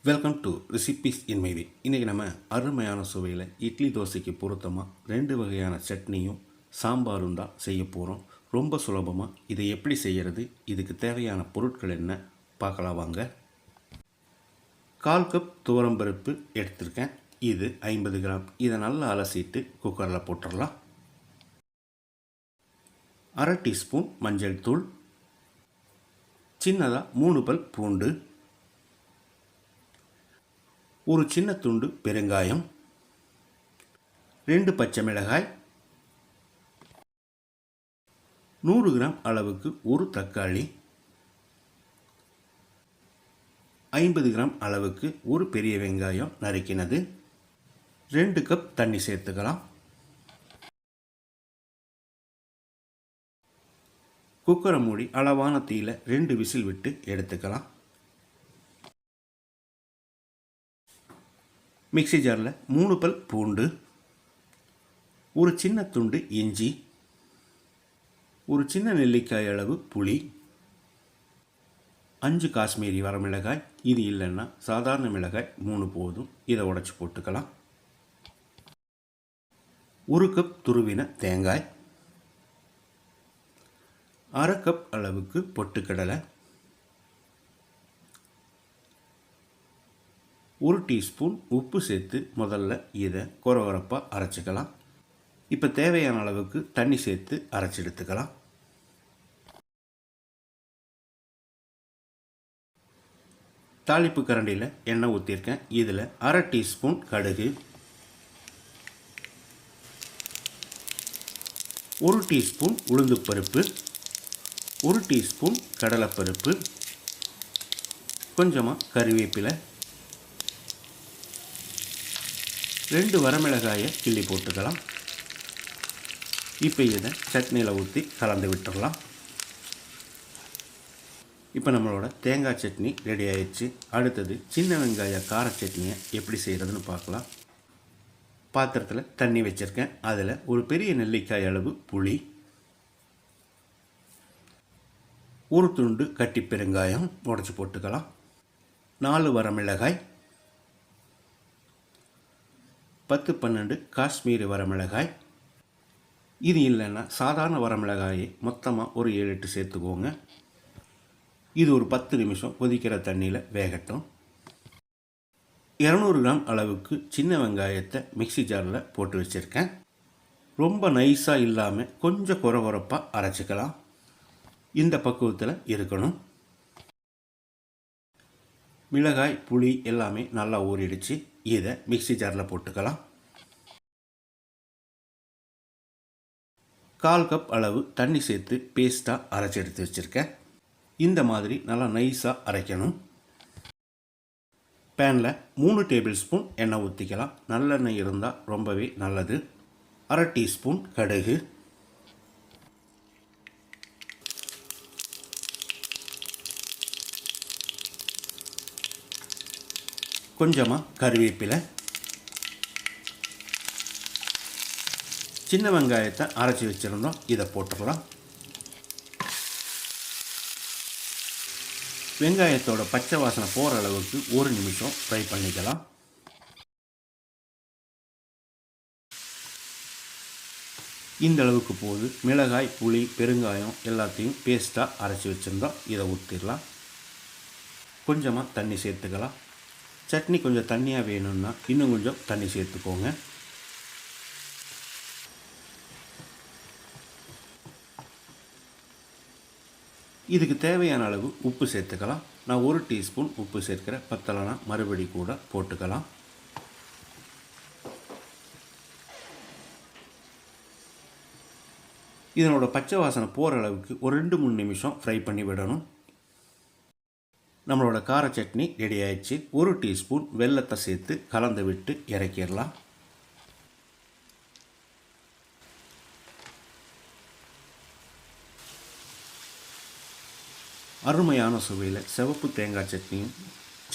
Welcome to recipes in my way. இன்றைக்கி நம்ம அருமையான சுவையில் இட்லி தோசைக்கு பொருத்தமாக 2 வகையான சட்னியும் சாம்பாரும் தான் செய்ய போகிறோம். ரொம்ப சுலபமாக இதை எப்படி செய்கிறது, இதுக்கு தேவையான பொருட்கள் என்ன பார்க்கலாம் வாங்க. 1/4 கப் துவரம்பருப்பு எடுத்திருக்கேன். இது 50 கிராம். இதை நல்லா அலசிட்டு குக்கரில் போட்டுடலாம். 1/2 டீஸ்பூன் மஞ்சள் தூள், சின்னதாக 3 பல் பூண்டு, ஒரு சின்ன துண்டு பெருங்காயம், 2 பச்சை மிளகாய், 100 கிராம் அளவுக்கு ஒரு தக்காளி, 50 கிராம் அளவுக்கு ஒரு பெரிய வெங்காயம் நறுக்கினது, 2 கப் தண்ணி சேர்த்துக்கலாம். குக்கரை மூடி அளவான தீயில 2 விசில் விட்டு எடுத்துக்கலாம். மிக்ஸி ஜாரில் 3 பல் பூண்டு, ஒரு சின்ன துண்டு இஞ்சி, ஒரு சின்ன நெல்லிக்காய் அளவு புளி, 5 காஷ்மீரி வரமிளகாய், இது இல்லைன்னா சாதாரண மிளகாய் 3 போதும், இதை உடைச்சி போட்டுக்கலாம். 1 கப் துருவின தேங்காய், 1/2 கப் அளவுக்கு பொட்டுக்கடலை, 1 டீஸ்பூன் உப்பு சேர்த்து முதல்ல இதை கொரகொரப்பாக அரைச்சிக்கலாம். இப்போ தேவையான அளவுக்கு தண்ணி சேர்த்து அரைச்சி எடுத்துக்கலாம். தாளிப்பு கரண்டியில் எண்ணெய் ஊற்றிருக்கேன். இதில் 1/2 டீஸ்பூன் கடுகு, 1 டீஸ்பூன் உளுந்துப்பருப்பு, 1 டீஸ்பூன் கடலைப்பருப்பு, கொஞ்சமாக கறிவேப்பிலை, 2 வரமிளகாயை கிள்ளி போட்டுக்கலாம். இப்போ இதை சட்னியில் ஊற்றி கலந்து விட்டுடலாம். இப்போ நம்மளோட தேங்காய் சட்னி ரெடி ஆயிடுச்சு. அடுத்தது சின்ன வெங்காய கார சட்னியை எப்படி செய்கிறதுன்னு பார்க்கலாம். பாத்திரத்தில் தண்ணி வச்சுருக்கேன். அதில் ஒரு பெரிய நெல்லிக்காய் அளவு புளி, ஒரு துண்டு கட்டி பெருங்காயம் உடைச்சி போட்டுக்கலாம், 4 வரமிளகாய், 10-12 காஷ்மீரி வரமிளகாய், இது இல்லைன்னா சாதாரண வரமிளகாயை மொத்தமாக ஒரு 7-8 சேர்த்துக்கோங்க. இது ஒரு 10 நிமிஷம் கொதிக்கிற தண்ணியில் வேகட்டும். 200 கிராம் அளவுக்கு சின்ன வெங்காயத்தை மிக்ஸி ஜாரில் போட்டு வச்சுருக்கேன். ரொம்ப நைஸாக இல்லாமல் கொஞ்சம் கொரகொரப்பாக அரைச்சிக்கலாம். இந்த பக்குவத்தில் இருக்கணும். மிளகாய் புளி எல்லாமே நல்லா ஊறிடுச்சு. இதை மிக்ஸி ஜாரில் போட்டுக்கலாம். 1/4 கப் அளவு தண்ணி சேர்த்து பேஸ்ட்டாக அரைச்சி எடுத்து வச்சுருக்கேன். இந்த மாதிரி நல்லா நைஸாக அரைக்கணும். பேனில் 3 டேபிள் ஸ்பூன் எண்ணெய் ஊற்றிக்கலாம். நல்லெண்ணெய் இருந்தால் ரொம்பவே நல்லது. 1/2 டீஸ்பூன் கடுகு, கொஞ்சமாக கறிவேப்பிலை, சின்ன வெங்காயத்தை அரைச்சி வச்சுருந்தோம், இதை போட்டுடலாம். வெங்காயத்தோட பச்சை வாசனை போகிற அளவுக்கு 1 நிமிஷம் ஃப்ரை பண்ணிக்கலாம். இந்த அளவுக்கு போது மிளகாய் புளி பெருங்காயம் எல்லாத்தையும் பேஸ்ட்டாக அரைச்சி வச்சுருந்தோம், இதை ஊற்றிடலாம். கொஞ்சமாக தண்ணி சேர்த்துக்கலாம். சட்னி கொஞ்சம் தண்ணியாக வேணும்னா இன்னும் கொஞ்சம் தண்ணி சேர்த்துக்கோங்க. இதுக்கு தேவையான அளவு உப்பு சேர்த்துக்கலாம். நான் 1 டீஸ்பூன் உப்பு சேர்க்கிறேன். பத்தலைனா மறுபடி கூட போட்டுக்கலாம். இதனோட பச்சை வாசனை போகிற அளவுக்கு ஒரு 2-3 நிமிஷம் ஃப்ரை பண்ணி விடணும். நம்மளோட கார சட்னி ரெடி ஆயிடுச்சு. 1 டீஸ்பூன் வெல்லத்தை சேர்த்து கலந்து விட்டு இறக்கிடலாம். அருமையான சுவையில் சிவப்பு தேங்காய் சட்னியும்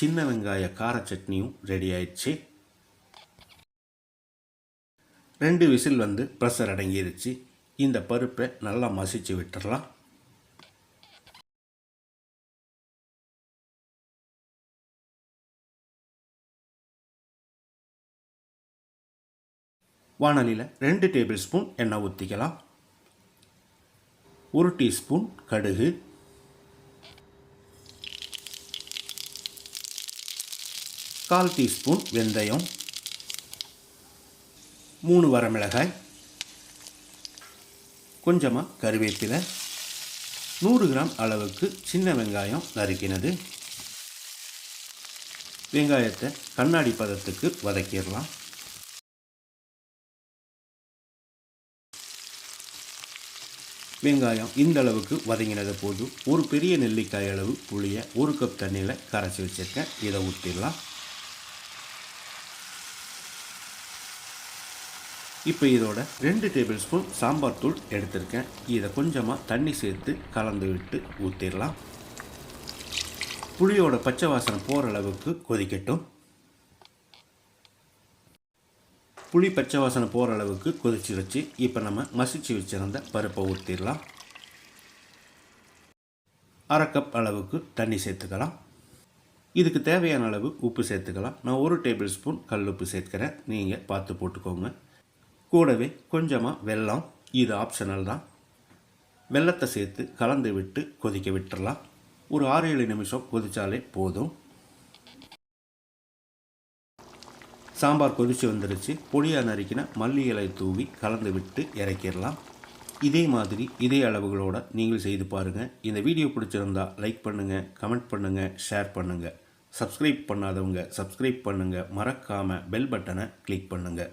சின்ன வெங்காய கார சட்னியும் ரெடி ஆயிடுச்சு. 2 விசில் வந்து ப்ரெஷர் அடங்கிருச்சு. இந்த பருப்பை நல்லா மசிச்சு விட்டுடலாம். வாணலியில் 2 டேபிள் ஸ்பூன் எண்ணெய் ஊற்றிக்கலாம். 1 டீஸ்பூன் கடுகு, 1/4 டீஸ்பூன் வெந்தயம், 3 வரமிளகாய், கொஞ்சமாக கருவேப்பிலை, 100 கிராம் அளவுக்கு சின்ன வெங்காயம் நறுக்கினது. வெங்காயத்தை கண்ணாடி பதத்துக்கு வதக்கிடலாம். வெங்காயம் இந்த அளவுக்கு வதங்கினது போது ஒரு பெரிய நெல்லிக்காய் அளவு புளியை 1 கப் தண்ணியில் கரைச்சி வச்சுருக்கேன். இதை ஊற்றிடலாம். இப்போ இதோட 2 டேபிள் ஸ்பூன் சாம்பார் தூள் எடுத்திருக்கேன். இதை கொஞ்சமாக தண்ணி சேர்த்து கலந்து விட்டு ஊற்றிடலாம். புளியோட பச்சை வாசனை போகிற அளவுக்கு கொதிக்கட்டும். புளி பச்சை வாசனை போகிற அளவுக்கு கொதிச்சு வச்சு இப்போ நம்ம மசிச்சு வச்சுருந்த பருப்பை ஊற்றிடலாம். 1/2 கப் அளவுக்கு தண்ணி சேர்த்துக்கலாம். இதுக்கு தேவையான அளவு உப்பு சேர்த்துக்கலாம். நான் 1 டேபிள் ஸ்பூன் கல் உப்பு சேர்க்கிறேன். நீங்கள் பார்த்து போட்டுக்கோங்க. கூடவே கொஞ்சமாக வெல்லம், இது ஆப்ஷனல் தான். வெல்லத்தை சேர்த்து கலந்து விட்டு கொதிக்க விட்டுறலாம். ஒரு 6-7 நிமிஷம் கொதித்தாலே போதும். சாம்பார் கொதித்து வந்துருச்சு. பொடியாக நறுக்கின மல்லி இலை தூவி கலந்து விட்டு இறக்கிடலாம். இதே மாதிரி இதே அளவுகளோடு நீங்கள் செய்து பாருங்கள். இந்த வீடியோ பிடிச்சிருந்தா லைக் பண்ணுங்கள், கமெண்ட் பண்ணுங்கள், ஷேர் பண்ணுங்கள். சப்ஸ்கிரைப் பண்ணாதவங்க சப்ஸ்கிரைப் பண்ணுங்கள். மறக்காமல் பெல் பட்டனை கிளிக் பண்ணுங்கள்.